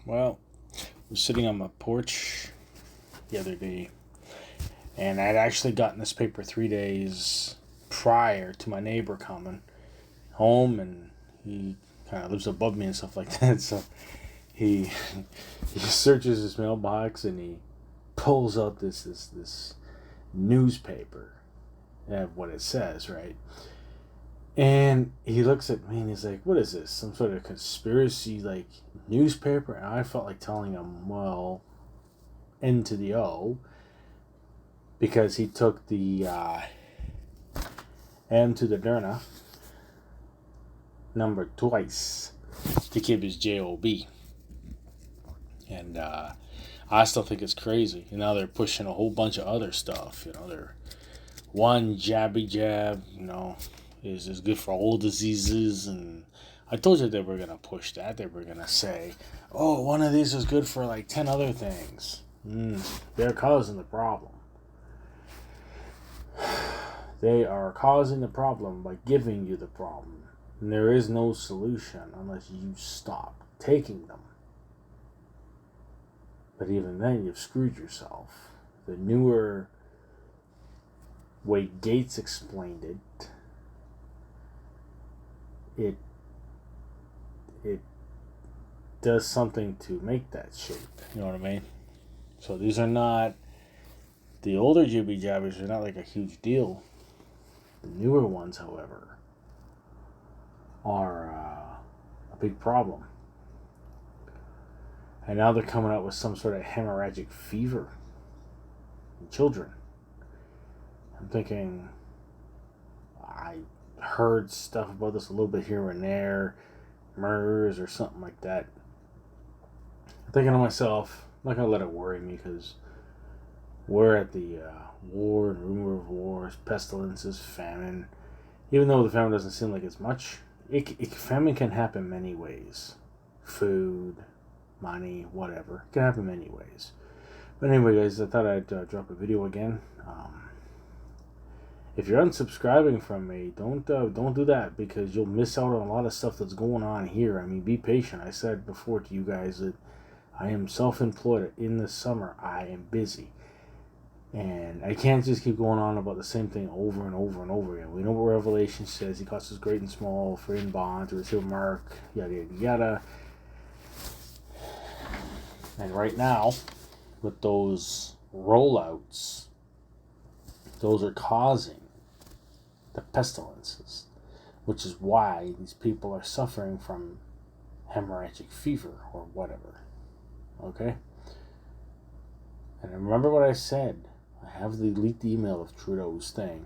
Well, I was sitting on my porch the other day, and I'd actually gotten this paper 3 days prior to my neighbor coming home, and he kind of lives above me and stuff like that. So he he searches his mailbox and he pulls out this newspaper and what it says, right? And he looks at me and he's like, "What is this? Some sort of conspiracy like newspaper?" And I felt like telling him, "Well, N to the O," because he took the M to the Derna number twice to keep his job, and I still think it's crazy. You know, they're pushing a whole bunch of other stuff. You know, they're one jabby jab. You know, is good for all diseases, and I told you they were gonna push that. They were gonna say, "Oh, one of these is good for like 10 other things." They're causing the problem. They are causing the problem by giving you the problem. And there is no solution unless you stop taking them. But even then, you've screwed yourself. The newer way Gates explained it it does something to make that shape. You know what I mean? So these are not the older jibby jabbers are not like a huge deal. The newer ones, however, are a big problem. And now they're coming out with some sort of hemorrhagic fever in children. I'm thinking, I heard stuff about this a little bit here and there, MERS or something like that. I'm thinking to myself, I'm not going to let it worry me because we're at the war and rumor of wars, pestilences, famine. Even though the famine doesn't seem like it's much, famine can happen many ways. Food, money, whatever. It can happen many ways. But anyway, guys, I thought I'd drop a video again. If you're unsubscribing from me, don't do that because you'll miss out on a lot of stuff that's going on here. I mean, be patient. I said before to you guys that I am self-employed. In the summer, I am busy. And I can't just keep going on about the same thing over and over and over again. We know what Revelation says. He causes great and small, free and bond, to receive a mark, yada, yada, yada. And right now, with those rollouts, those are causing the pestilences, which is why these people are suffering from hemorrhagic fever or whatever. Okay? And remember what I said. I have the leaked email of Trudeau's thing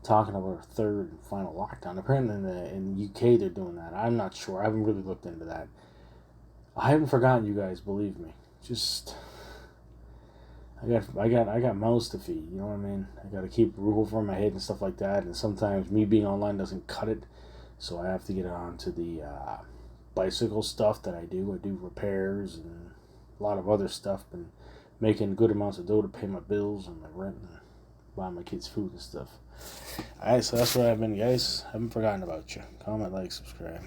talking about a third and final lockdown. Apparently in the UK they're doing that. I'm not sure. I haven't really looked into that. I haven't forgotten you guys, believe me. Just I got mouths to feed, you know what I mean? I gotta keep a roof over my head and stuff like that, and sometimes me being online doesn't cut it, so I have to get on to the bicycle stuff that I do. I do repairs and a lot of other stuff, and making good amounts of dough to pay my bills and my rent and buy my kids food and stuff. Alright, so that's where I've been, guys. I haven't forgotten about you. Comment, like, subscribe.